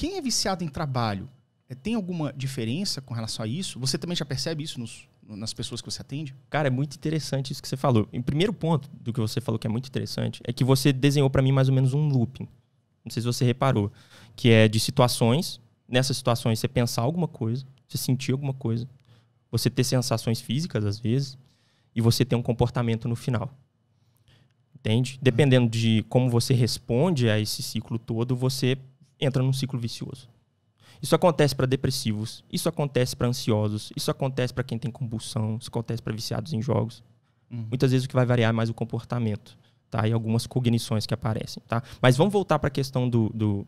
quem é viciado em trabalho, tem alguma diferença com relação a isso? Você também já percebe isso nas pessoas que você atende? Cara, é muito interessante isso que você falou. Em primeiro ponto do que você falou que é muito interessante é que você desenhou para mim mais ou menos um looping. Não sei se você reparou. Que é de situações. Nessas situações você pensar alguma coisa, você sentir alguma coisa, você ter sensações físicas às vezes e você ter um comportamento no final. Entende? Dependendo de como você responde a esse ciclo todo, você entra num ciclo vicioso. Isso acontece para depressivos, isso acontece para ansiosos, isso acontece para quem tem compulsão, isso acontece para viciados em jogos. Muitas vezes o que vai variar é mais o comportamento, tá? E algumas cognições que aparecem, tá? Mas vamos voltar para a questão do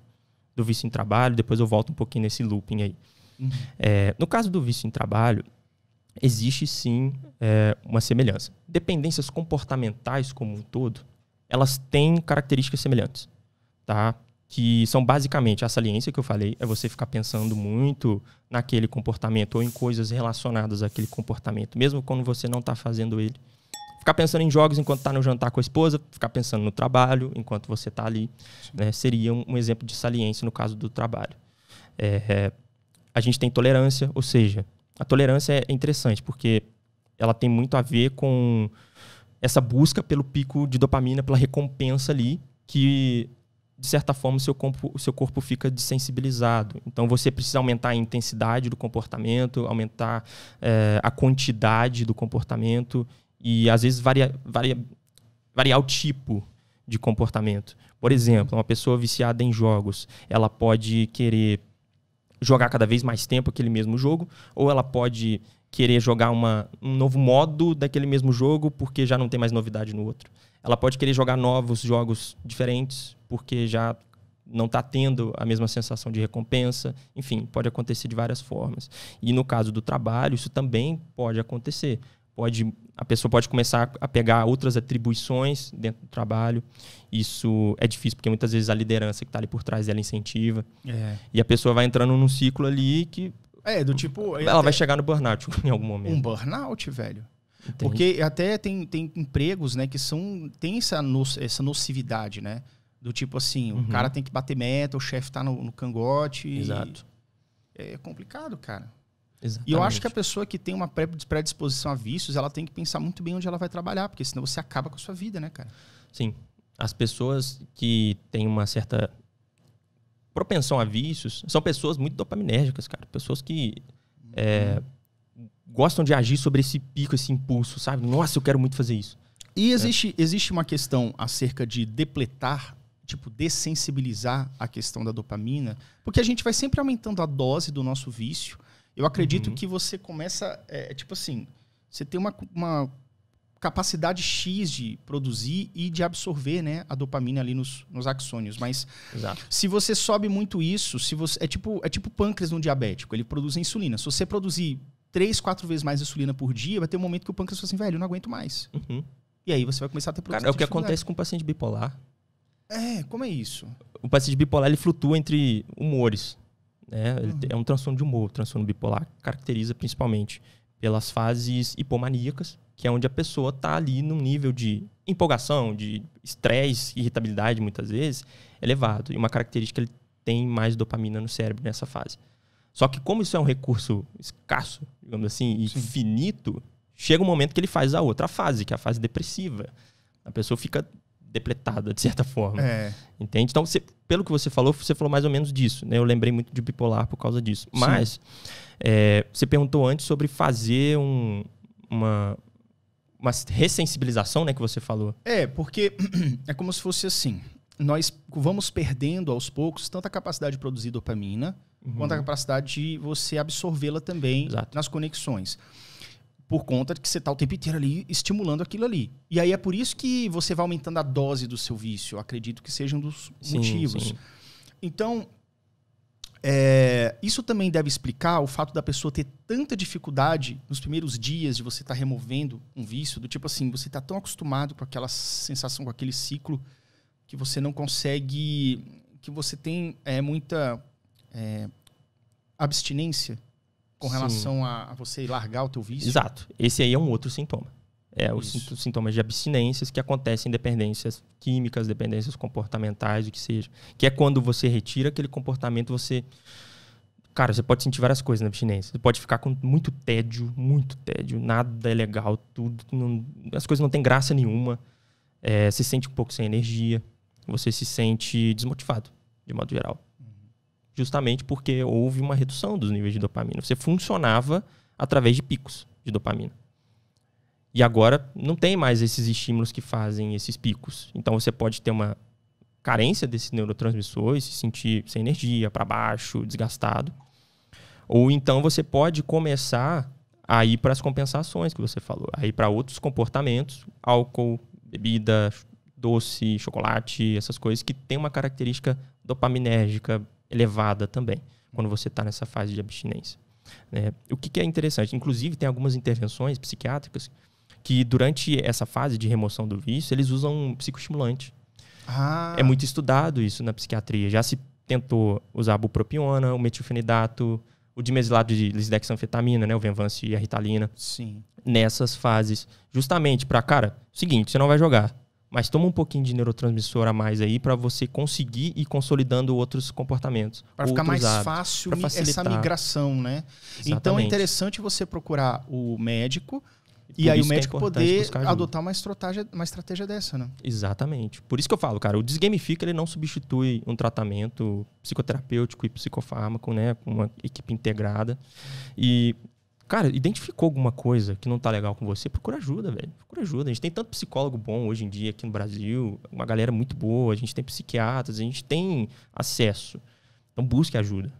vício em trabalho, depois eu volto um pouquinho nesse looping aí. No caso do vício em trabalho, existe sim uma semelhança. Dependências comportamentais como um todo, elas têm características semelhantes, tá? Que são basicamente a saliência que eu falei, é você ficar pensando muito naquele comportamento ou em coisas relacionadas àquele comportamento, mesmo quando você não está fazendo ele. Ficar pensando em jogos enquanto está no jantar com a esposa, ficar pensando no trabalho enquanto você está ali, né, seria um exemplo de saliência no caso do trabalho. A gente tem tolerância, ou seja, a tolerância é interessante porque ela tem muito a ver com essa busca pelo pico de dopamina, pela recompensa ali, que de certa forma o seu corpo fica desensibilizado. Então você precisa aumentar a intensidade do comportamento, aumentar a quantidade do comportamento e às vezes variar o tipo de comportamento. Por exemplo, uma pessoa viciada em jogos, ela pode querer jogar cada vez mais tempo aquele mesmo jogo, ou ela pode querer jogar um novo modo daquele mesmo jogo porque já não tem mais novidade no outro. Ela pode querer jogar novos jogos diferentes porque já não está tendo a mesma sensação de recompensa. Enfim, pode acontecer de várias formas. E no caso do trabalho, isso também pode acontecer. A pessoa pode começar a pegar outras atribuições dentro do trabalho. Isso é difícil porque muitas vezes a liderança que está ali por trás dela incentiva. E a pessoa vai entrando num ciclo ali que do tipo... ela vai chegar no burnout em algum momento. Um burnout, velho. Entende? Porque até tem empregos, né, que tem essa nocividade, né? Do tipo assim, o cara tem que bater meta, o chefe tá no cangote. Exato. É complicado, cara. Exatamente. E eu acho que a pessoa que tem uma predisposição a vícios, ela tem que pensar muito bem onde ela vai trabalhar, porque senão você acaba com a sua vida, né, cara? Sim. As pessoas que têm uma certa propensão a vícios são pessoas muito dopaminérgicas, cara. Pessoas que gostam de agir sobre esse pico, esse impulso, sabe? Nossa, eu quero muito fazer isso. E existe uma questão acerca de depletar, tipo, dessensibilizar a questão da dopamina, porque a gente vai sempre aumentando a dose do nosso vício. Eu acredito que você começa, tipo assim, você tem uma capacidade X de produzir e de absorver, né, a dopamina ali nos axônios. Mas se você sobe muito isso, é tipo pâncreas no diabético, ele produz insulina. Se você produzir 3, 4 vezes mais insulina por dia, vai ter um momento que o pâncreas fala assim, velho, eu não aguento mais. E aí você vai começar a ter produção. Cara, é o que acontece com o paciente bipolar. Como é isso? O paciente bipolar, ele flutua entre humores. Né? É um transtorno de humor. O transtorno bipolar caracteriza principalmente pelas fases hipomaníacas, que é onde a pessoa está ali num nível de empolgação, de estresse, irritabilidade, muitas vezes, elevado. E uma característica, ele tem mais dopamina no cérebro nessa fase. Só que como isso é um recurso escasso, digamos assim, e finito, chega um momento que ele faz a outra fase, que é a fase depressiva. A pessoa fica depletada, de certa forma. Entende? Então, pelo que você falou mais ou menos disso. Né? Eu lembrei muito de bipolar por causa disso. Sim. Mas, você perguntou antes sobre fazer uma ressensibilização, né, que você falou. Porque é como se fosse assim. Nós vamos perdendo aos poucos tanto a capacidade de produzir dopamina, quanto a capacidade de você absorvê-la também nas conexões. Por conta de que você está o tempo inteiro ali estimulando aquilo ali. E aí é por isso que você vai aumentando a dose do seu vício. Eu acredito que seja um dos motivos. Sim. Então, isso também deve explicar o fato da pessoa ter tanta dificuldade nos primeiros dias de você estar removendo um vício, do tipo assim, você está tão acostumado com aquela sensação, com aquele ciclo, que você não consegue, que você tem muita abstinência com relação a você largar o teu vício. Exato. Esse aí é um outro sintoma. Os sintomas de abstinências que acontecem em dependências químicas, dependências comportamentais, o que seja. Que é quando você retira aquele comportamento, você... Cara, você pode sentir várias coisas na abstinência. Você pode ficar com muito tédio, nada é legal, as coisas não têm graça nenhuma. Você se sente um pouco sem energia, você se sente desmotivado, de modo geral. Justamente porque houve uma redução dos níveis de dopamina. Você funcionava através de picos de dopamina. E agora não tem mais esses estímulos que fazem esses picos. Então você pode ter uma carência desse neurotransmissor e se sentir sem energia, para baixo, desgastado. Ou então você pode começar a ir para as compensações que você falou, a ir para outros comportamentos, álcool, bebida, doce, chocolate, essas coisas que tem uma característica dopaminérgica elevada também, quando você está nessa fase de abstinência. O que é interessante, inclusive tem algumas intervenções psiquiátricas que durante essa fase de remoção do vício, eles usam um psicoestimulante. É muito estudado isso na psiquiatria. Já se tentou usar a bupropiona, o metilfenidato, o dimesilato de lisdexanfetamina, né, o Venvance e a Ritalina. Sim. Nessas fases, justamente para, cara, seguinte, você não vai jogar, mas toma um pouquinho de neurotransmissor a mais aí para você conseguir ir consolidando outros comportamentos. Para ficar mais hábitos, fácil essa migração, né? Exatamente. Então é interessante você procurar o médico e aí o médico poder adotar uma estratégia dessa, né? Exatamente. Por isso que eu falo, cara, o Desgamifica ele não substitui um tratamento psicoterapêutico e psicofármaco, né? Com uma equipe integrada. E, cara, identificou alguma coisa que não tá legal com você, procura ajuda, velho. Procura ajuda. A gente tem tanto psicólogo bom hoje em dia aqui no Brasil, uma galera muito boa, a gente tem psiquiatras, a gente tem acesso. Então busque ajuda.